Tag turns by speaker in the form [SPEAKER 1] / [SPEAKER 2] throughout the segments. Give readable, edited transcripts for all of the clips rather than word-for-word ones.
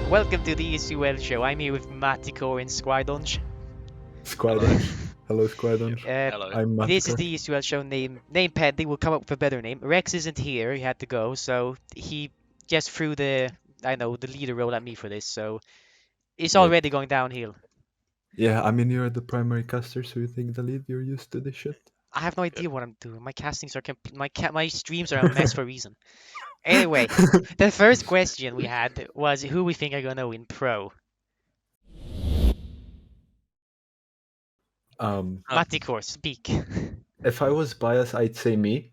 [SPEAKER 1] Welcome to the EUSL show. I'm here with Matikor and Squidonge.
[SPEAKER 2] Squidonge. Hello, Squidonge.
[SPEAKER 3] Hello.
[SPEAKER 2] I'm
[SPEAKER 1] This is
[SPEAKER 2] Matikor.
[SPEAKER 1] the EUSL show name pending. We'll come up with a better name. Rex isn't here. He had to go, so he just threw the leader role at me for this. So it's
[SPEAKER 2] Yep.
[SPEAKER 1] already going downhill.
[SPEAKER 2] Yeah, I mean, you're the primary caster, so you take the lead. You're used to this shit.
[SPEAKER 1] I have no idea what I'm doing. My castings are my streams are a mess for a reason. Anyway, the first question we had was who we think are gonna win Pro. Matikor, speak.
[SPEAKER 2] If I was biased, I'd say me.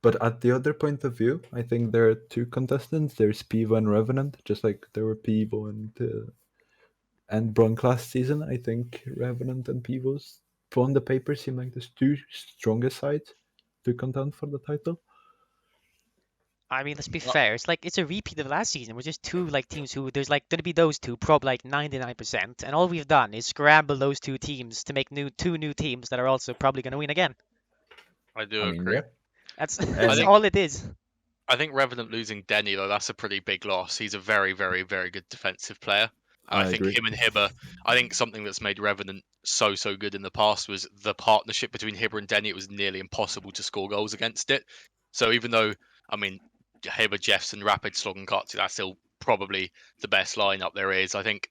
[SPEAKER 2] But at the other point of view, I think there are two contestants. There's Pivo and Revenant, just like there were Pivo and Bronc last season. I think Revenant and Pivo's on the paper seem like the two strongest sides to contend for the title.
[SPEAKER 1] I mean, let's be fair. It's a repeat of last season. We're just two teams who there's gonna be those two, prob 99%, and all we've done is scramble those two teams to make two new teams that are also probably gonna win again.
[SPEAKER 3] I agree.
[SPEAKER 2] Yeah.
[SPEAKER 1] That's all it is.
[SPEAKER 3] I think Revenant losing Denny though, that's a pretty big loss. He's a very, very, very good defensive player. And I think
[SPEAKER 2] agree.
[SPEAKER 3] him and Hibber, I think something that's made Revenant so good in the past was the partnership between Hibber and Denny. It was nearly impossible to score goals against it. So even though, I mean, Hibber, Jeffson, Rapid, Slog and Kotzi, that's still probably the best lineup there is. I think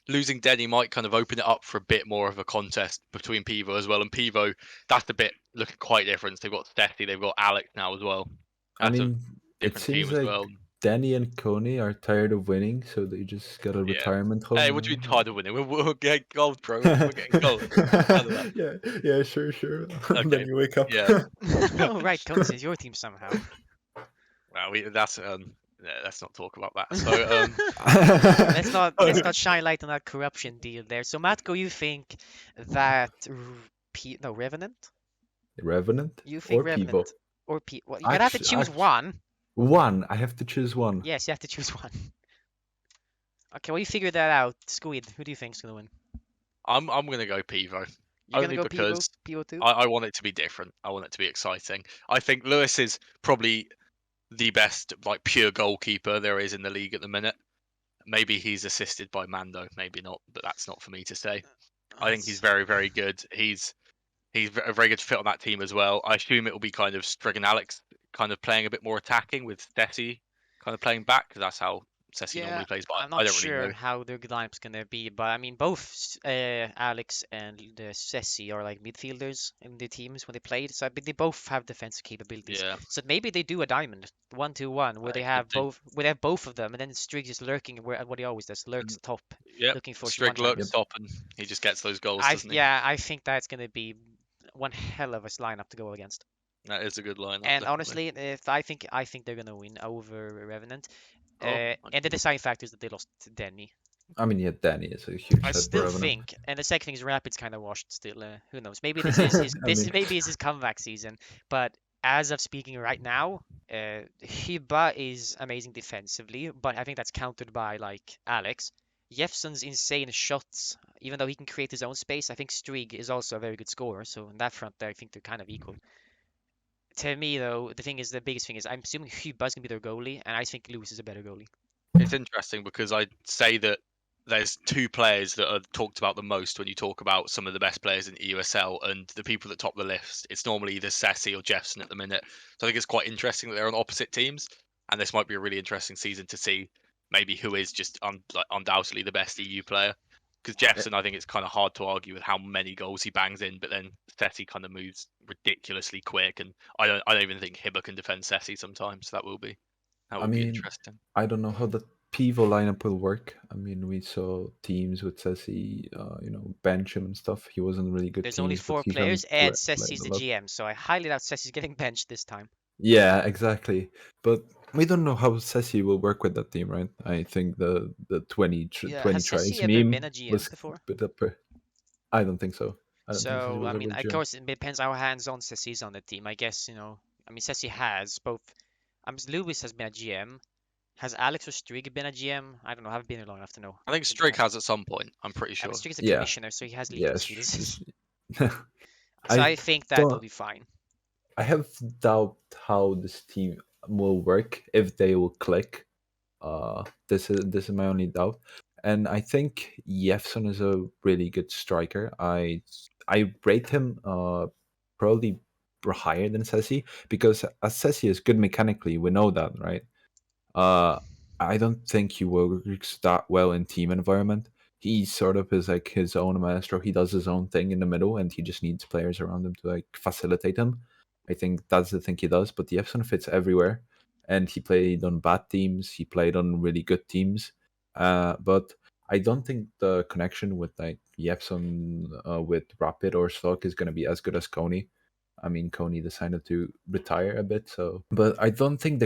[SPEAKER 3] losing Denny might kind of open it up for a bit more of a contest between Pivo as well. And Pivo, that's the bit looking quite different. They've got Steffi, they've got Alex now as well. That's
[SPEAKER 2] I mean, it seems like Danny and Coney are tired of winning, so they just got a retirement home.
[SPEAKER 3] Hey, what do you mean tired of winning? We're getting gold, bro. We're getting gold.
[SPEAKER 2] yeah, sure.
[SPEAKER 3] Okay.
[SPEAKER 2] Then you wake up.
[SPEAKER 1] Oh, right, Coney is your team somehow.
[SPEAKER 3] Well, let's not talk about that. So
[SPEAKER 1] let's not shine light on that corruption deal there. So Matko, you think that Revenant?
[SPEAKER 2] Revenant?
[SPEAKER 1] You think
[SPEAKER 2] or
[SPEAKER 1] Revenant
[SPEAKER 2] Pivo?
[SPEAKER 1] Or Pivo? Well, you're gonna have to choose one.
[SPEAKER 2] One. I have to choose one.
[SPEAKER 1] Yes, you have to choose one. Okay, well you figure that out. Squid, who do you think's gonna win?
[SPEAKER 3] I'm gonna go Pivo.
[SPEAKER 1] You're
[SPEAKER 3] only
[SPEAKER 1] gonna go
[SPEAKER 3] because
[SPEAKER 1] Pivo too?
[SPEAKER 3] I want it to be different. I want it to be exciting. I think Lewis is probably the best pure goalkeeper there is in the league at the minute. Maybe he's assisted by Mando, maybe not, but that's not for me to say. I think he's very, very good. He's a very good fit on that team as well. I assume it will be kind of Strig and Alex kind of playing a bit more attacking with Ceci kind of playing back because that's how Ceci normally plays. But
[SPEAKER 1] I'm not
[SPEAKER 3] I don't
[SPEAKER 1] sure
[SPEAKER 3] really know
[SPEAKER 1] how their lineup's gonna be, but I mean both Alex and Ceci are midfielders in the teams when they played, so I mean, they both have defensive capabilities.
[SPEAKER 3] Yeah.
[SPEAKER 1] So maybe they do a diamond 1-2-1 where they have both of them, and then Strig is lurking what he always does, lurks top, looking for
[SPEAKER 3] Strig lurks top, and he just gets those goals, doesn't he?
[SPEAKER 1] Yeah, I think that's gonna be one hell of a lineup to go against.
[SPEAKER 3] That is a good lineup.
[SPEAKER 1] And
[SPEAKER 3] definitely.
[SPEAKER 1] honestly, I think they're gonna win over Revenant. And the deciding factor is that they lost to Denny.
[SPEAKER 2] I mean, yeah, Danny is a huge.
[SPEAKER 1] I still think, and the second thing is Rapid's kind of washed still. Who knows? Maybe this is his comeback season. But as of speaking right now, Hiba is amazing defensively, but I think that's countered by Alex. Jeffson's insane shots, even though he can create his own space. I think Strig is also a very good scorer. So on that front, I think they're kind of equal. To me, though, the biggest thing is I'm assuming Hiba's gonna be their goalie, and I think Lewis is a better goalie.
[SPEAKER 3] It's interesting because I'd say that there's two players that are talked about the most when you talk about some of the best players in EUSL, and the people that top the list, it's normally either Ceci or Jeffson at the minute. So I think it's quite interesting that they're on opposite teams, and this might be a really interesting season to see maybe who is just undoubtedly the best EU player. Because Jeffson, I think it's kind of hard to argue with how many goals he bangs in, but then Ceci kind of moves ridiculously quick, and I don't even think Hibber can defend Ceci sometimes. That will be interesting.
[SPEAKER 2] I don't know how the Pivo lineup will work. I mean, we saw teams with Ceci, bench him and stuff. He wasn't really good.
[SPEAKER 1] There's only 4 players, and Ceci's the GM, so I highly doubt Ceci's getting benched this time.
[SPEAKER 2] Yeah, exactly. But we don't know how Ceci will work with that team, right? I think the 20
[SPEAKER 1] has
[SPEAKER 2] tries
[SPEAKER 1] Ceci
[SPEAKER 2] meme
[SPEAKER 1] ever been a GM
[SPEAKER 2] was
[SPEAKER 1] before?
[SPEAKER 2] I don't think so.
[SPEAKER 1] So I mean, of course, it depends how hands-on Ceci's on the team. I guess I mean, Ceci has both. Lewis has been a GM. Has Alex or Strig been a GM? I don't know. I haven't been here long enough to know.
[SPEAKER 3] I think Strig has at some point. I'm pretty sure.
[SPEAKER 1] Strig is a commissioner, so he has legal skills. So I think that will be fine.
[SPEAKER 2] I have doubt how this team will work if they will click. This is my only doubt. And I think Jefferson is a really good striker. I rate him probably higher than Sessi, because as Sessi is good mechanically, we know that, right? Uh, I don't think he works that well in team environment. He sort of is like his own maestro. He does his own thing in the middle, and he just needs players around him to like facilitate him. I think that's the thing he does. But Jefferson fits everywhere, and he played on bad teams. He played on really good teams. But I don't think the connection with like Jefferson with Rapid or Stock is going to be as good as Coney. I mean, Coney decided to retire a bit, so. But I don't think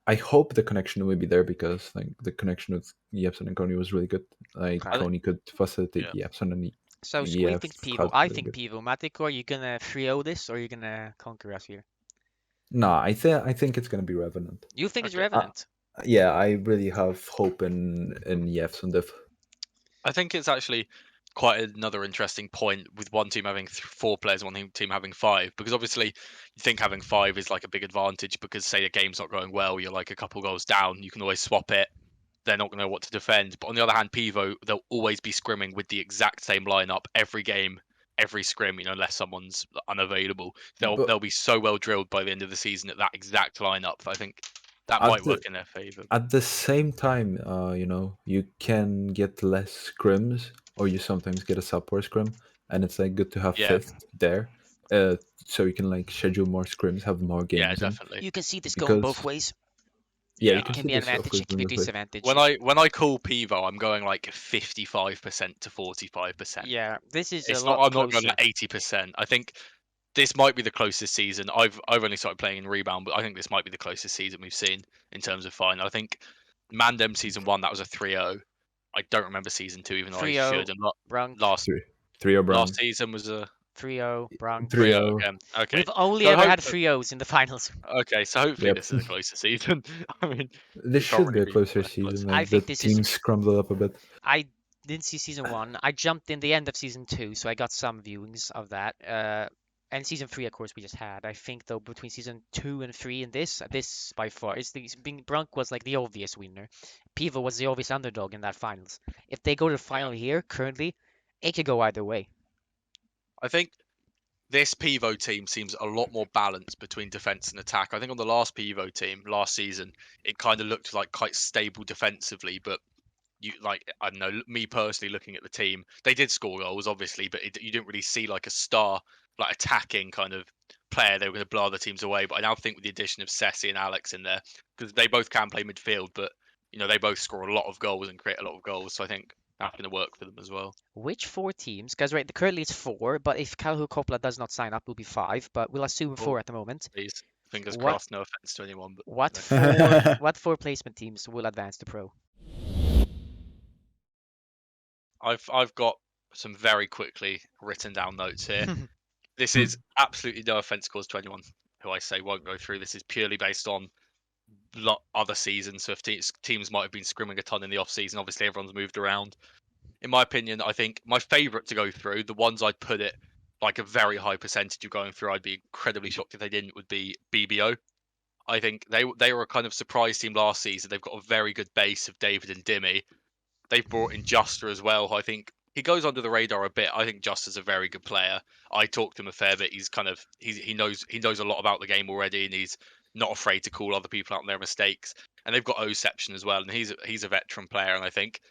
[SPEAKER 2] I hope the connection will be there, because like the connection with Jepsen and Coney was really good. Like
[SPEAKER 1] Okay.
[SPEAKER 2] Coney could facilitate
[SPEAKER 3] Yeah.
[SPEAKER 2] Jepsen, and
[SPEAKER 1] So Squid
[SPEAKER 2] Jef
[SPEAKER 1] thinks Pivo.
[SPEAKER 2] had
[SPEAKER 1] I
[SPEAKER 2] really
[SPEAKER 1] think
[SPEAKER 2] good.
[SPEAKER 1] Pivo. Matikor, you gonna 3-0 this or you gonna conquer us here?
[SPEAKER 2] No, I think it's gonna be Revenant.
[SPEAKER 1] You think it's
[SPEAKER 3] Okay.
[SPEAKER 1] Revenant?
[SPEAKER 2] Yeah, I really have hope in Jepsen diff.
[SPEAKER 3] I think it's actually quite another interesting point with one team having 4 players, one team having 5, because obviously you think having 5 is like a big advantage because say a game's not going well, you're like a couple goals down, you can always swap it. They're not going to know what to defend. But on the other hand, Pivo, they'll always be scrimming with the exact same lineup every game, every scrim. Unless someone's unavailable,
[SPEAKER 2] But
[SPEAKER 3] they'll be so well drilled by the end of the season at that exact lineup. I think that
[SPEAKER 2] at
[SPEAKER 3] might
[SPEAKER 2] the
[SPEAKER 3] work in their favor.
[SPEAKER 2] at the same time, you can get less scrims, or you sometimes get a support scrim, and it's like good to have
[SPEAKER 3] Yeah,
[SPEAKER 2] fifth there, so you can like schedule more scrims, have more
[SPEAKER 3] yeah,
[SPEAKER 2] games in,
[SPEAKER 3] definitely.
[SPEAKER 1] You can see this going both
[SPEAKER 2] because
[SPEAKER 1] ways.
[SPEAKER 2] yeah,
[SPEAKER 3] Yeah,
[SPEAKER 2] you can
[SPEAKER 1] Can
[SPEAKER 2] see
[SPEAKER 1] be an
[SPEAKER 2] this of
[SPEAKER 1] advantage,
[SPEAKER 2] course
[SPEAKER 1] it can be
[SPEAKER 2] going
[SPEAKER 1] a
[SPEAKER 2] both ways.
[SPEAKER 1] disadvantage.
[SPEAKER 3] when I call Pivo, I'm going like 55% to 45%.
[SPEAKER 1] Yeah, this is a
[SPEAKER 3] It's not.
[SPEAKER 1] lot
[SPEAKER 3] I'm not going
[SPEAKER 1] closer.
[SPEAKER 3] like 80%. I think this might be the closest season. I've only started playing in rebound, but I think this might be the closest season we've seen in terms of final. I think Mandem season 1 that was a 3-0. I don't remember season 2, even though I
[SPEAKER 1] 3-0,
[SPEAKER 3] should. And
[SPEAKER 1] Brunk.
[SPEAKER 3] last
[SPEAKER 2] 3
[SPEAKER 3] last
[SPEAKER 2] Brown,
[SPEAKER 3] season was a
[SPEAKER 1] 3-0, Brunk.
[SPEAKER 2] 3
[SPEAKER 3] 3-0
[SPEAKER 2] 0.
[SPEAKER 3] again. Okay,
[SPEAKER 1] We've only
[SPEAKER 3] so
[SPEAKER 1] ever
[SPEAKER 3] hope.
[SPEAKER 1] had 3-0s in the finals.
[SPEAKER 3] Okay, so hopefully
[SPEAKER 2] Yep.
[SPEAKER 3] this is a closer season. I mean,
[SPEAKER 2] This
[SPEAKER 3] it can't
[SPEAKER 2] should be
[SPEAKER 3] really
[SPEAKER 2] a
[SPEAKER 3] be
[SPEAKER 2] closer
[SPEAKER 3] less close.
[SPEAKER 2] season.
[SPEAKER 1] I
[SPEAKER 2] Like the
[SPEAKER 1] think this is.
[SPEAKER 2] teams scrambled up a bit.
[SPEAKER 1] I didn't see season 1. I jumped in the end of season 2, so I got some viewings of that. And season 3, of course, we just had. I think though between season 2 and 3 and this by far is being Brunk was like the obvious winner. Pivo was the obvious underdog in that finals. If they go to the final here currently, it could go either way.
[SPEAKER 3] I think this Pivo team seems a lot more balanced between defense and attack. I think on the last Pivo team last season, it kind of looked like quite stable defensively, but I don't know, me personally looking at the team, they did score goals obviously, but you didn't really see like a star like attacking kind of player. They were going to blow other teams away. But I now think with the addition of Ceci and Alex in there, because they both can play midfield, but they both score a lot of goals and create a lot of goals. So I think that's going to work for them as well.
[SPEAKER 1] Which 4 teams? Because right, currently it's 4, but if Calho Coppola does not sign up, it will be 5. But we'll assume 4 at the moment.
[SPEAKER 3] Please, fingers
[SPEAKER 1] What
[SPEAKER 3] crossed. No offense to anyone, but
[SPEAKER 1] what
[SPEAKER 3] no.
[SPEAKER 1] 4 placement teams will advance to pro?
[SPEAKER 3] I've got some very quickly written down notes here. This is absolutely no offense caused to anyone who I say won't go through. This is purely based on other seasons. So if teams might have been scrimming a ton in the off season, obviously everyone's moved around. In my opinion, I think my favourite to go through, the ones I'd put it like a very high percentage of going through, I'd be incredibly shocked if they didn't, would be BBO. I think they were a kind of surprise team last season. They've got a very good base of David and Dimmy. They've brought in Juster as well, who I think he goes under the radar a bit. I think Juster's a very good player. I talked to him a fair bit. He's kind of he knows a lot about the game already, and he's not afraid to call other people out on their mistakes. And they've got Oception as well, and he's a veteran player. And I think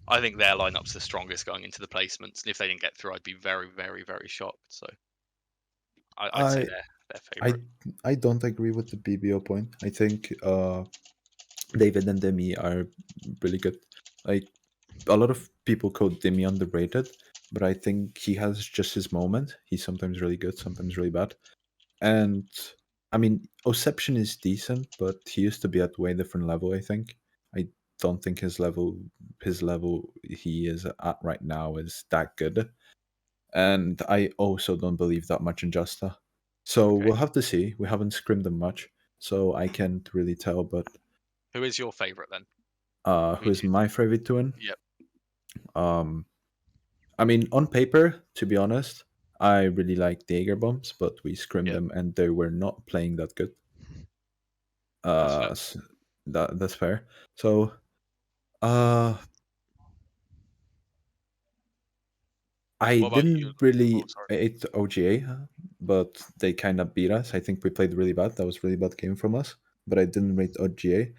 [SPEAKER 3] their lineup's the strongest going into the placements. And if they didn't get through, I'd be very, very, very shocked. So I'd say
[SPEAKER 2] I
[SPEAKER 3] they're
[SPEAKER 2] I
[SPEAKER 3] favorite.
[SPEAKER 2] I don't agree with the BBO point. I think David and Demi are really good. Like a lot of people call Demi underrated, but I think he has just his moment. He's sometimes really good, sometimes really bad. And I mean, Oception is decent, but he used to be at way different level. I think. I don't think his level he is at right now is that good. And I also don't believe that much in Justa. So
[SPEAKER 3] Okay.
[SPEAKER 2] we'll have to see. We haven't scrimmed them much, so I can't really tell. But
[SPEAKER 3] Who is your favorite then?
[SPEAKER 2] who is my favorite to win?
[SPEAKER 3] Yep.
[SPEAKER 2] Um, I mean, on paper, to be honest, I really like the Jaeger bombs, but we scrimmed
[SPEAKER 3] Yep.
[SPEAKER 2] them and they were not playing that good.
[SPEAKER 3] That's fair.
[SPEAKER 2] that's fair. So, I
[SPEAKER 3] What about you?
[SPEAKER 2] didn't really
[SPEAKER 3] Oh, sorry.
[SPEAKER 2] hate OGA, but they kind of beat us. I think we played really bad. That was a really bad game from us. But I didn't rate OGA.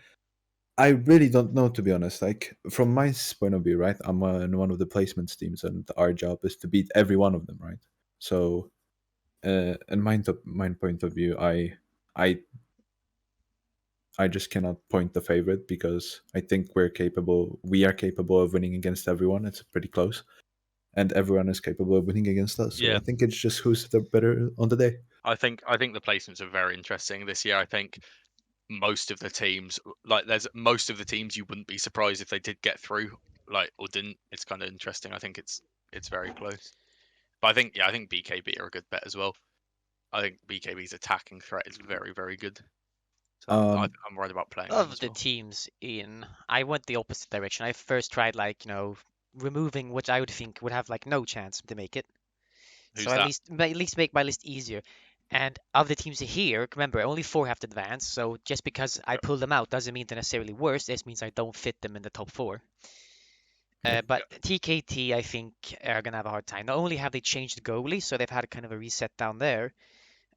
[SPEAKER 2] I really don't know, to be honest. Like, from my point of view, right? I'm in one of the placements teams, and our job is to beat every one of them, right? So, in my point of view, I I just cannot point the favorite because I think we are capable of winning against everyone. It's pretty close. And everyone is capable of winning against us. So
[SPEAKER 3] Yeah,
[SPEAKER 2] I think it's just who's the better on the day.
[SPEAKER 3] I think the placements are very interesting this year. I think most of the teams, like there's most of the teams, you wouldn't be surprised if they did get through, like or didn't. It's kind of interesting. I think it's very close. But I think BKB are a good bet as well. I think BKB's attacking threat is very, very good. So
[SPEAKER 2] Um,
[SPEAKER 3] I'm worried about playing them
[SPEAKER 1] Of
[SPEAKER 3] as
[SPEAKER 1] the
[SPEAKER 3] well.
[SPEAKER 1] teams in, I went the opposite direction. I first tried like, removing which I would think would have like no chance to make it. So
[SPEAKER 3] Who's that?
[SPEAKER 1] at least make my list easier. And of the teams here, remember, only 4 have to advance. So just because I
[SPEAKER 3] Yep.
[SPEAKER 1] pull them out doesn't mean they're necessarily worse. This means I don't fit them in the top 4.
[SPEAKER 2] yeah.
[SPEAKER 1] But TKT, I think, are gonna have a hard time. Not only have they changed goalie, so they've had kind of a reset down there.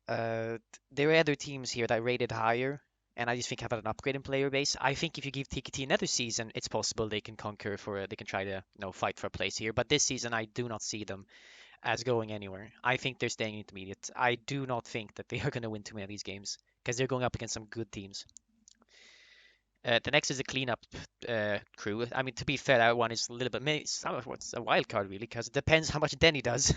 [SPEAKER 1] There are other teams here that rated higher, and I just think have an upgrade in player base. I think if you give TKT another season, it's possible they can conquer they can try to fight for a place here. But this season, I do not see them as going anywhere. I think they're staying intermediate. I do not think that they are going to win too many of these games because they're going up against some good teams. The next is the cleanup crew. I mean, to be fair, that one is a little bit what's a wild card really, because it depends how much Denny does.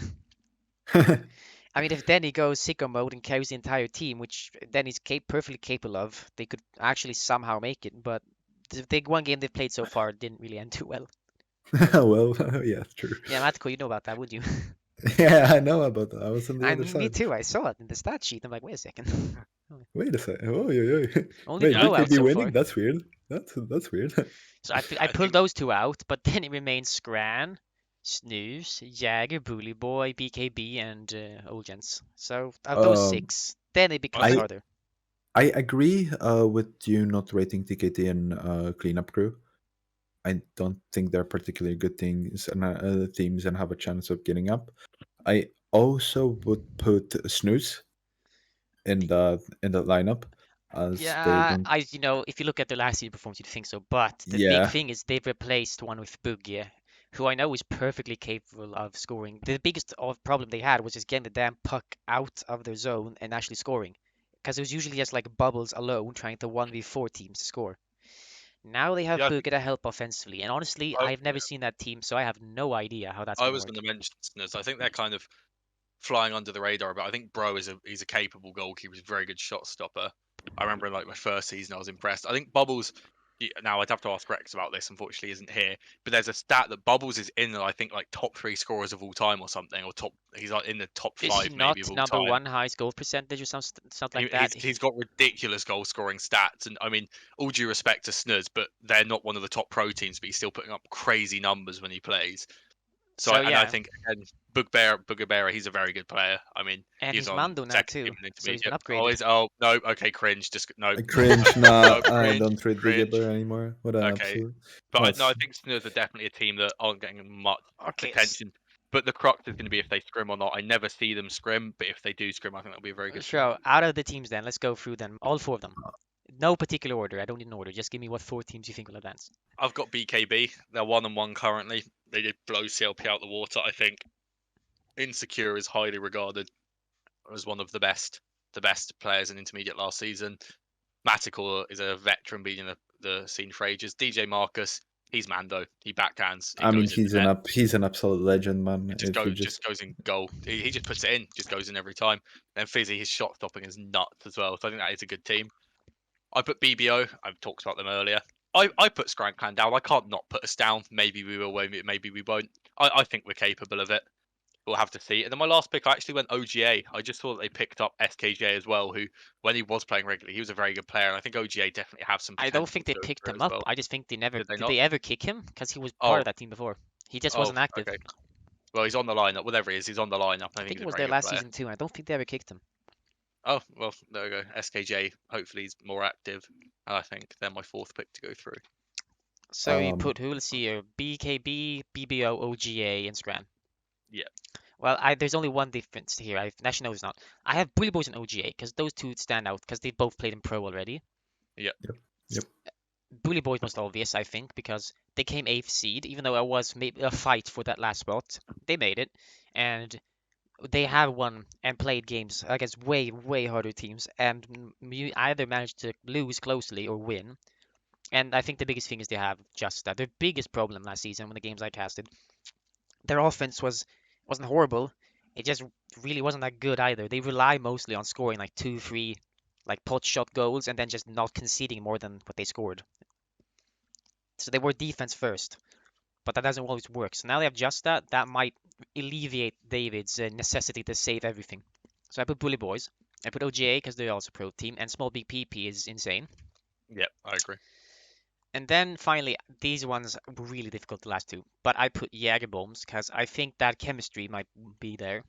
[SPEAKER 1] I mean, if Denny goes sicko mode and carries the entire team, which Denny's perfectly capable of, they could actually somehow make it. But the one game they've played so far didn't really end too well.
[SPEAKER 2] Well, yeah, true.
[SPEAKER 1] Yeah, Matikor, you know about that, would you?
[SPEAKER 2] Yeah, I know about that. I was on the
[SPEAKER 1] I
[SPEAKER 2] other
[SPEAKER 1] mean, me
[SPEAKER 2] side.
[SPEAKER 1] too. I saw it in the stat sheet. I'm like, wait a second.
[SPEAKER 2] Wait a second. Oh, yeah.
[SPEAKER 1] Only
[SPEAKER 2] Wait,
[SPEAKER 1] blowout
[SPEAKER 2] BKB
[SPEAKER 1] so
[SPEAKER 2] winning?
[SPEAKER 1] far.
[SPEAKER 2] That's weird. That's weird.
[SPEAKER 1] So I
[SPEAKER 3] I
[SPEAKER 1] pulled
[SPEAKER 3] think
[SPEAKER 1] those 2 out, but then it remains Scran, Snooze, Jagger, Bully Boy, BKB, and Old Gents. So of those
[SPEAKER 2] um,
[SPEAKER 1] 6, then it
[SPEAKER 3] I
[SPEAKER 1] becomes
[SPEAKER 3] think
[SPEAKER 2] I
[SPEAKER 1] harder.
[SPEAKER 2] I agree with you not rating TKT and cleanup crew. I don't think they're particularly good teams and have a chance of getting up. I also would put Snooze in the lineup as they
[SPEAKER 1] Yeah,
[SPEAKER 2] don't.
[SPEAKER 1] if you look at the last year performance, you'd think so. But the big
[SPEAKER 2] Yeah,
[SPEAKER 1] thing is they've replaced one with Bugge, who I know is perfectly capable of scoring. The biggest problem they had was just getting the damn puck out of their zone and actually scoring. Because it was usually just like bubbles alone trying to 1v4 teams to score. Now they have
[SPEAKER 3] yeah,
[SPEAKER 1] Bugge to help offensively. And honestly,
[SPEAKER 3] I,
[SPEAKER 1] I've never seen that team, so I have no idea how that's
[SPEAKER 3] I
[SPEAKER 1] going to
[SPEAKER 3] was going
[SPEAKER 1] work.
[SPEAKER 3] to mention this. I think they're kind of flying under the radar, but I think Bro he's a capable goalkeeper. He's a very good shot stopper. I remember in like my first season, I was impressed. I think Bubbles. Now I'd have to ask Rex about this. Unfortunately, isn't here. But there's a stat that Bubbles is in, I think, like top 3 scorers of all time or something, or top. He's like in the top
[SPEAKER 1] Is he
[SPEAKER 3] 5 maybe of
[SPEAKER 1] not
[SPEAKER 3] all
[SPEAKER 1] number
[SPEAKER 3] time.
[SPEAKER 1] 1 highest goal percentage or something like that?
[SPEAKER 3] He's got ridiculous goal scoring stats, and I mean, all due respect to Snuz, but they're not one of the top pro teams. But he's still putting up crazy numbers when he plays. So
[SPEAKER 1] So
[SPEAKER 3] I
[SPEAKER 1] yeah,
[SPEAKER 3] think again, Bugbear, he's a very good player. I mean,
[SPEAKER 1] and
[SPEAKER 3] he's
[SPEAKER 1] he's
[SPEAKER 3] on
[SPEAKER 1] Mando now
[SPEAKER 3] second team
[SPEAKER 1] too,
[SPEAKER 3] in
[SPEAKER 1] so he's been
[SPEAKER 3] intermediate. Oh,
[SPEAKER 1] upgraded.
[SPEAKER 3] no, okay, cringe. Just no,
[SPEAKER 2] I cringe.
[SPEAKER 3] no,
[SPEAKER 2] Nah,
[SPEAKER 3] no,
[SPEAKER 2] I
[SPEAKER 3] cringe,
[SPEAKER 2] don't read the
[SPEAKER 3] cringe.
[SPEAKER 2] Gibber anymore. What an
[SPEAKER 3] Okay,
[SPEAKER 2] absolute.
[SPEAKER 3] but no,
[SPEAKER 2] That's
[SPEAKER 3] I think Snurs are definitely a team that aren't getting much
[SPEAKER 1] Okay,
[SPEAKER 3] attention. But the crux is going to be if they scrim or not. I never see them scrim, but if they do scrim, I think that'll be a very good team.
[SPEAKER 1] sure. Out of the teams, then let's go through them, all 4 of them. No particular order. I don't need an order. Just give me what 4 teams you think will advance.
[SPEAKER 3] I've got BKB. They're 1-1 currently. They did blow CLP out the water. I think Insecure is highly regarded as one of the best players in intermediate last season. Matikor is a veteran being in the scene for ages. DJ Marcus, he's Mando. He backhands. It
[SPEAKER 2] I mean,
[SPEAKER 3] goes in the net.
[SPEAKER 2] he's an absolute legend, man.
[SPEAKER 3] It
[SPEAKER 2] If you
[SPEAKER 3] just goes in goal. He just puts it in. Just goes in every time. Then Fizzy, his shot stopping is nuts as well. So I think that is a good team. I put BBO. I've talked about them earlier. I put Scrank Clan down. I can't not put us down. Maybe we will. Maybe we won't. I think we're capable of it. We'll have to see. And then my last pick, I actually went OGA. I just thought they picked up SKJ as well, who, when he was playing regularly, he was a very good player. And I think OGA definitely have some
[SPEAKER 1] I don't
[SPEAKER 3] potential
[SPEAKER 1] think
[SPEAKER 3] to
[SPEAKER 1] they
[SPEAKER 3] go
[SPEAKER 1] picked
[SPEAKER 3] through it
[SPEAKER 1] him
[SPEAKER 3] as
[SPEAKER 1] up.
[SPEAKER 3] well.
[SPEAKER 1] I just think they never
[SPEAKER 3] Did they
[SPEAKER 1] did.
[SPEAKER 3] not?
[SPEAKER 1] They ever kick him because he was part
[SPEAKER 3] Oh,
[SPEAKER 1] of that team before. He just
[SPEAKER 3] oh,
[SPEAKER 1] wasn't active.
[SPEAKER 3] okay. Well, he's on the lineup. Whatever he is, he's on the lineup. I
[SPEAKER 1] I
[SPEAKER 3] think
[SPEAKER 1] think
[SPEAKER 3] he's
[SPEAKER 1] he
[SPEAKER 3] a
[SPEAKER 1] was
[SPEAKER 3] very
[SPEAKER 1] there
[SPEAKER 3] good
[SPEAKER 1] last
[SPEAKER 3] player.
[SPEAKER 1] season too. And I don't think they ever kicked him.
[SPEAKER 3] Oh, well, there we go. SKJ, hopefully he's more active. I think they're my fourth pick to go through.
[SPEAKER 1] So you
[SPEAKER 2] Um,
[SPEAKER 1] put who? Let's see here: BKB, BBO, OGA, and Scran.
[SPEAKER 3] Yeah.
[SPEAKER 1] Well, there's only one difference here. Actually, no, it's not. I have Bully Boys and OGA because those two stand out because they both played in pro already.
[SPEAKER 2] Yep. Yep.
[SPEAKER 1] Bully Boys most obvious, I think, because they came 8th seed, even though I was maybe a fight for that last spot. They made it, and they have won and played games against way, way harder teams, and you either managed to lose closely or win. And I think the biggest thing is they have just that. Their biggest problem last season when the games I casted, their offense wasn't horrible. It just really wasn't that good either. They rely mostly on scoring like 2, 3 like pot shot goals and then just not conceding more than what they scored. So they were defense first, but that doesn't always work. So now they have just that. That might alleviate David's necessity to save everything. So I put Bully Boys. I put OGA because they're also pro team, and Small Big PP is insane.
[SPEAKER 3] Yep, I agree.
[SPEAKER 1] And then finally, these ones were really difficult, the last two. But I put Jägerbombs because I think that chemistry might be there.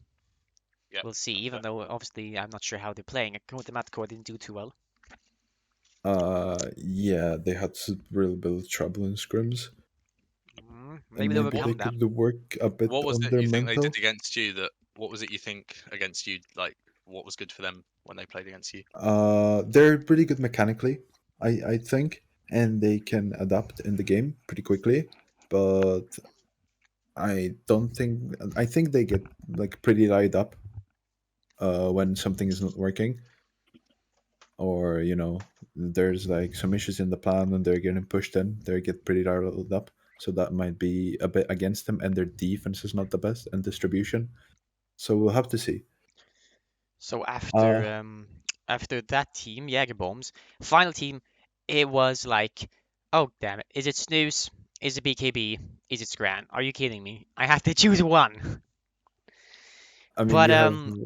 [SPEAKER 3] Yep.
[SPEAKER 1] We'll see, even though obviously I'm not sure how they're playing. According to Matikor, didn't do too well.
[SPEAKER 2] Yeah, they had some real bit of trouble in scrims,
[SPEAKER 1] Maybe
[SPEAKER 2] and
[SPEAKER 1] they
[SPEAKER 2] maybe they
[SPEAKER 1] overcome that.
[SPEAKER 2] could work a bit
[SPEAKER 3] What was
[SPEAKER 2] on
[SPEAKER 3] it
[SPEAKER 2] their
[SPEAKER 3] you think they
[SPEAKER 2] mental.
[SPEAKER 3] did against you? What was it you think against you? Like, what was good for them when they played against you?
[SPEAKER 2] They're pretty good mechanically, I think, and they can adapt in the game pretty quickly. But I don't think I think they get like pretty light up when something is not working, or there's like some issues in the plan and they're getting pushed in. They get pretty riled up, so that might be a bit against them. And their defense is not the best and distribution, so we'll have to see.
[SPEAKER 1] So
[SPEAKER 2] Uh,
[SPEAKER 1] after that team, Jägerbombs, final team, it was like, oh damn it, is it Snooze? Is it BKB? Is it Scran? Are you kidding me? I have to choose one.
[SPEAKER 2] I mean,
[SPEAKER 1] But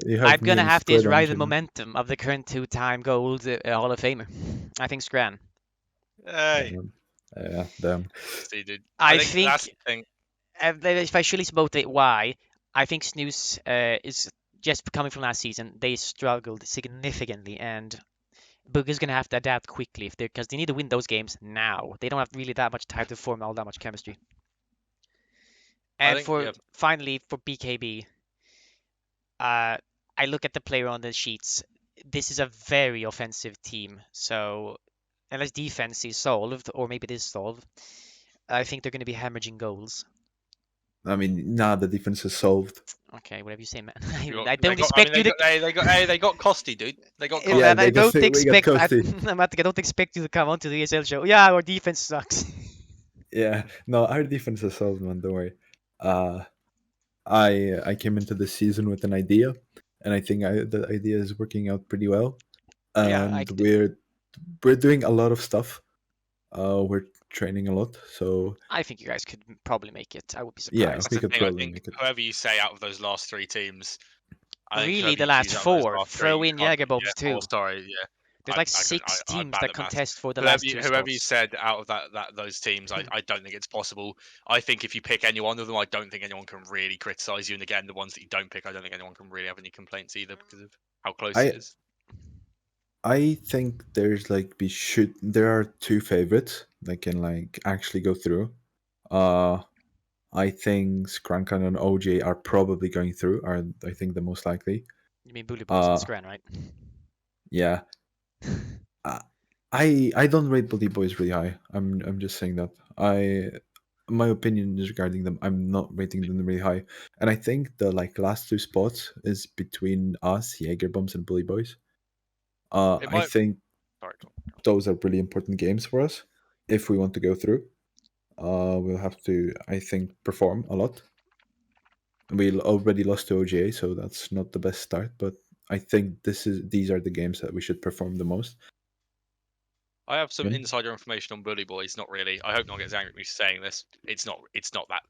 [SPEAKER 2] you have
[SPEAKER 1] I'm
[SPEAKER 2] me
[SPEAKER 1] gonna
[SPEAKER 2] and
[SPEAKER 1] have to ride
[SPEAKER 2] Squidonge
[SPEAKER 1] the
[SPEAKER 2] and
[SPEAKER 1] momentum of the current two-time gold Hall of Famer. I think Scran.
[SPEAKER 3] Hey,
[SPEAKER 2] yeah, damn.
[SPEAKER 3] see, dude. I
[SPEAKER 1] I
[SPEAKER 3] think that's
[SPEAKER 1] think
[SPEAKER 3] the thing.
[SPEAKER 1] if I should vote it, why? I think Snooze is just coming from last season. They struggled significantly, and Booger's gonna have to adapt quickly if they because they need to win those games now. They don't have really that much time to form all that much chemistry.
[SPEAKER 3] I
[SPEAKER 1] And
[SPEAKER 3] think yeah.
[SPEAKER 1] finally for BKB, I look at the player on the sheets. This is a very offensive team, so unless defense is solved, or maybe it is solved, I think they're going to be hemorrhaging goals.
[SPEAKER 2] I mean, nah, the defense is solved.
[SPEAKER 1] Okay, whatever you say, man.
[SPEAKER 3] You
[SPEAKER 1] I
[SPEAKER 3] they
[SPEAKER 1] don't
[SPEAKER 3] got. I mean,
[SPEAKER 1] expect you to.
[SPEAKER 3] they got Costy, dude. They got
[SPEAKER 1] Eh,
[SPEAKER 2] Yeah,
[SPEAKER 3] Costy.
[SPEAKER 1] man, I
[SPEAKER 2] they got
[SPEAKER 1] don't
[SPEAKER 2] we got
[SPEAKER 1] expect.
[SPEAKER 2] Coasty.
[SPEAKER 1] I don't expect you to come onto the ESL show. Yeah, our defense sucks.
[SPEAKER 2] Yeah, no, our defense is solved, man. Don't worry. Uh, I came into this season with an idea, and I think the idea is working out pretty well.
[SPEAKER 1] Yeah, I
[SPEAKER 2] And
[SPEAKER 1] liked it.
[SPEAKER 2] we're doing a lot of stuff. We're training a lot, so
[SPEAKER 1] I think you guys could probably make it. I would be
[SPEAKER 2] yeah,
[SPEAKER 1] surprised.
[SPEAKER 3] That's
[SPEAKER 2] we
[SPEAKER 3] the
[SPEAKER 2] could
[SPEAKER 3] thing. I
[SPEAKER 2] probably
[SPEAKER 3] think
[SPEAKER 2] make it.
[SPEAKER 3] whoever you say out of those last three teams, I think
[SPEAKER 1] Really,
[SPEAKER 3] whoever
[SPEAKER 1] the
[SPEAKER 3] you
[SPEAKER 1] last
[SPEAKER 3] choose out of those
[SPEAKER 1] four.
[SPEAKER 3] last three,
[SPEAKER 1] Throw
[SPEAKER 3] you
[SPEAKER 1] in
[SPEAKER 3] can't.
[SPEAKER 1] Jägerbombs
[SPEAKER 3] Yeah. Oh,
[SPEAKER 1] too.
[SPEAKER 3] sorry. Yeah.
[SPEAKER 1] There's like
[SPEAKER 3] I couldn't.
[SPEAKER 1] 6
[SPEAKER 3] I'm
[SPEAKER 1] teams
[SPEAKER 3] bad
[SPEAKER 1] that
[SPEAKER 3] at maths.
[SPEAKER 1] contest for the
[SPEAKER 3] Whoever
[SPEAKER 1] last
[SPEAKER 3] you,
[SPEAKER 1] two
[SPEAKER 3] whoever you
[SPEAKER 1] spots.
[SPEAKER 3] said out of those teams, I don't think it's possible. I think if you pick any one of them, I don't think anyone can really criticize you. And again, the ones that you don't pick, I don't think anyone can really have any complaints either because of how close it
[SPEAKER 2] I
[SPEAKER 3] is.
[SPEAKER 2] I think there's like there are two favorites that can like actually go through. Uh I think Skrankan and OJ are probably going through. Are I think the most likely.
[SPEAKER 1] You mean Bully Boys and
[SPEAKER 2] Uh
[SPEAKER 1] Scran, right?
[SPEAKER 2] yeah. Uh, I don't rate Bully Boys really high. I'm just saying that. My opinion is regarding them. I'm not rating them really high, and I think the like last two spots is between us, Jaegerbombs, and Bully Boys.
[SPEAKER 3] It
[SPEAKER 2] I
[SPEAKER 3] might.
[SPEAKER 2] think
[SPEAKER 3] Sorry.
[SPEAKER 2] those are really important games for us if we want to go through. We'll have to, I think, perform a lot. We already lost to OGA, so that's not the best start. But I think these are the games that we should perform the most.
[SPEAKER 3] I have some
[SPEAKER 2] in.
[SPEAKER 3] insider information on Bully Boys. Not really. I hope no one gets angry at me for saying this. It's not. It's not that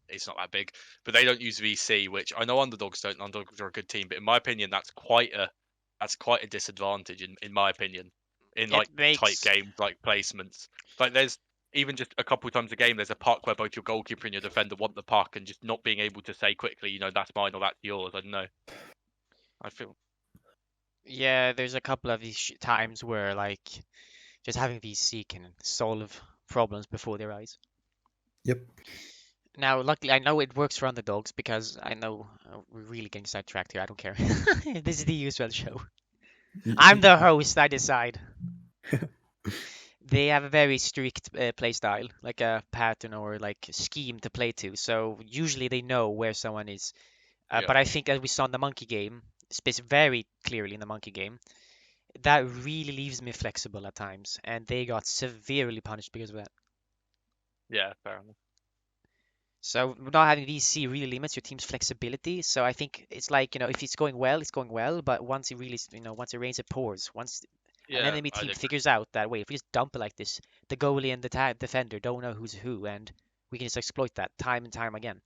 [SPEAKER 3] big. But they don't use VC, which I know underdogs don't. Underdogs are a good team, but in my opinion, that's quite a disadvantage. In my opinion, in like
[SPEAKER 1] It
[SPEAKER 3] tight
[SPEAKER 1] makes
[SPEAKER 3] games, like placements. Like there's even just a couple of times a game, there's a puck where both your goalkeeper and your defender want the puck, and just not being able to say quickly, that's mine or that's yours. I don't know. I feel.
[SPEAKER 1] yeah. There's a couple of these times where like Just having VC can solve problems before their eyes.
[SPEAKER 2] Yep.
[SPEAKER 1] Now, luckily, I know it works for underdogs because I know we're really getting sidetracked here. I don't care. This is the EUSL show. I'm the host. I decide. They have a very strict play style, like a pattern or like scheme to play to. So usually they know where someone is.
[SPEAKER 3] Yeah.
[SPEAKER 1] But I think as we saw in the monkey game, very clearly in the monkey game, that really leaves me flexible at times, and they got severely punished because of that.
[SPEAKER 3] Yeah, fair enough.
[SPEAKER 1] So not having VC really limits your team's flexibility. So I think it's like, if it's going well, it's going well. But once it really, once it rains, it pours. Once an
[SPEAKER 3] Yeah,
[SPEAKER 1] enemy
[SPEAKER 3] I'd
[SPEAKER 1] team
[SPEAKER 3] agree.
[SPEAKER 1] figures out that, wait, if we just dump it like this, the goalie and the defender don't know who's who, and we can just exploit that time and time again.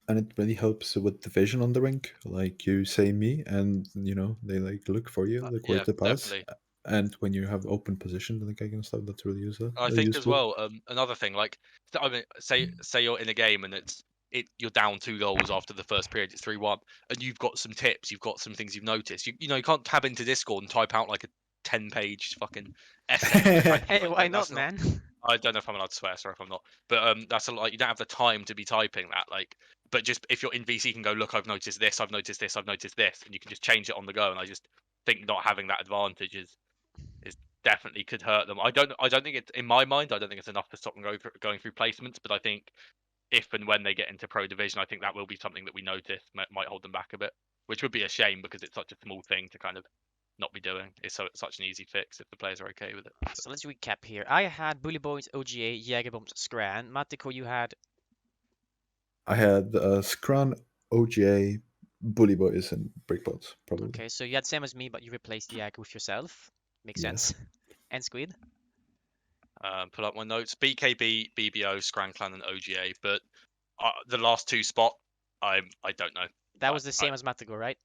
[SPEAKER 2] And it really helps with the vision on the rink. Like you say me, and they like look for you, like where
[SPEAKER 3] Yeah,
[SPEAKER 2] to pass.
[SPEAKER 3] definitely.
[SPEAKER 2] And when you have open position, like I can stuff, that's really useful.
[SPEAKER 3] I think as well, another thing, like, I mean, say you're in a game and you're down 2 goals after the first period, it's 3-1, and you've got some tips, you've got some things you've noticed. You can't tab into Discord and type out like a 10-page fucking essay.
[SPEAKER 1] Hey, why not, man?
[SPEAKER 3] I don't know if I'm allowed to swear, sorry if I'm not. But that's like, you don't have the time to be typing that. Like, but just if you're in VC, you can go, look, I've noticed this, I've noticed this, I've noticed this, and you can just change it on the go. And I just think not having that advantage is definitely could hurt them. I don't think it's, in my mind, I don't think it's enough to stop them going through placements. But I think if and when they get into Pro Division, I think that will be something that we notice might hold them back a bit, which would be a shame because it's such a small thing to kind of not be doing. It's such an easy fix if the players are okay with it.
[SPEAKER 1] So let's recap here. I had Bully Boys, OGA, Jägerbombs, Scran. Matikor, you had?
[SPEAKER 2] I had Scran, OGA, Bully Boys, and Brickbots, probably.
[SPEAKER 1] Okay, so you had same as me, but you replaced Jäger with yourself. Makes sense. And Squid?
[SPEAKER 3] Pull up my notes. BKB, BBO, Scran Clan, and OGA. But the last 2 spot, I don't know.
[SPEAKER 1] That was the same as Matikor, right?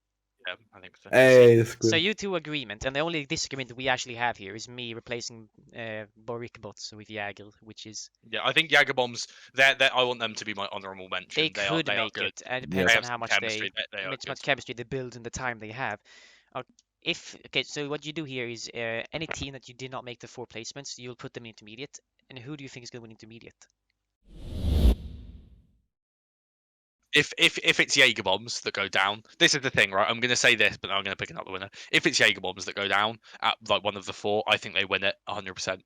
[SPEAKER 3] Yeah, I think so.
[SPEAKER 2] Hey, Squid.
[SPEAKER 1] So you two agreement, and the only disagreement we actually have here is me replacing Borikbots with Jäger, which is...
[SPEAKER 3] Yeah, I think Jägerbombs, I want them to be my honourable mention.
[SPEAKER 1] They could make it, and it depends on how much much chemistry they build in the time they have. Okay, so what you do here is any team that you did not make the 4 placements, you'll put them in intermediate. And who do you think is going to win intermediate?
[SPEAKER 3] If it's Jägerbombs that go down, this is the thing, right? I'm going to say this, but I'm going to pick another winner. If it's Jägerbombs that go down at like one of the 4, I think they win it 100%.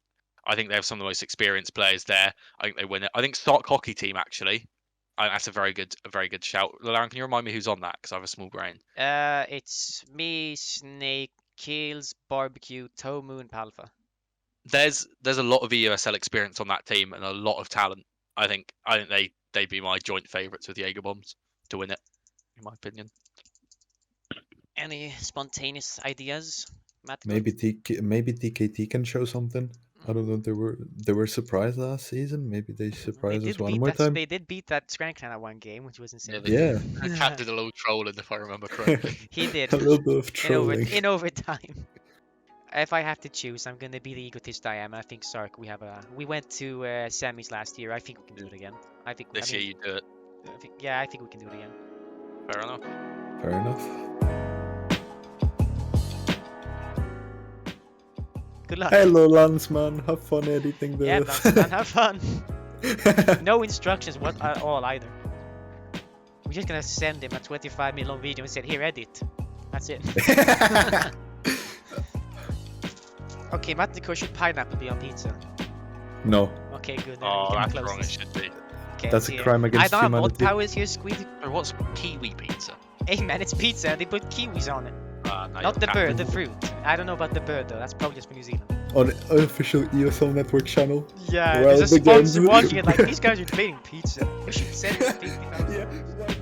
[SPEAKER 3] I think they have some of the most experienced players there. I think they win it. I think Stark Hockey Team actually. That's a very good shout. Lallaren, can you remind me who's on that? Because I have a small brain.
[SPEAKER 1] It's me, Snake, Kills, Barbecue, Tomu, and Palfa.
[SPEAKER 3] There's a lot of EUSL experience on that team and a lot of talent. I think they'd be my joint favourites with Jägerbombs to win it, in my opinion.
[SPEAKER 1] Any spontaneous ideas, Matt?
[SPEAKER 2] Maybe DKT can show something. I don't know. They were surprised last season. Maybe they surprise us one more time.
[SPEAKER 1] They did beat that Scran Clan at one game, which was insane.
[SPEAKER 2] Yeah.
[SPEAKER 3] Cat did a little trolling, if I remember correctly.
[SPEAKER 1] He did.
[SPEAKER 2] A little bit of trolling.
[SPEAKER 1] In overtime. If I have to choose, I'm gonna be the egotist I am. I think Sark. We went to semis last year. I think we can do it again.
[SPEAKER 3] This year you do it.
[SPEAKER 1] I think we can do it again.
[SPEAKER 3] Fair enough.
[SPEAKER 2] Fair enough.
[SPEAKER 1] Good luck.
[SPEAKER 2] Hello, Länsman. Have fun editing this.
[SPEAKER 1] Yeah, Länsman, have fun. No instructions at all either. We're just gonna send him a 25 minute long video and say, here, edit. That's it. Okay, Matikor, should pineapple be on pizza?
[SPEAKER 2] No.
[SPEAKER 1] Okay, good.
[SPEAKER 3] That's wrong. It should be.
[SPEAKER 1] Okay,
[SPEAKER 2] that's a crime against humanity. I don't have mod
[SPEAKER 1] powers here, Squid.
[SPEAKER 3] Or what's kiwi pizza?
[SPEAKER 1] Hey man, it's pizza and they put kiwis on it.
[SPEAKER 3] No,
[SPEAKER 1] not the bird, the fruit. I don't know about the bird though. That's probably just for New Zealand.
[SPEAKER 2] On the official EUSL network channel.
[SPEAKER 1] Yeah, there's a sponsor watching it like, these guys are debating pizza. We should send it to 50,000.
[SPEAKER 2] Yeah.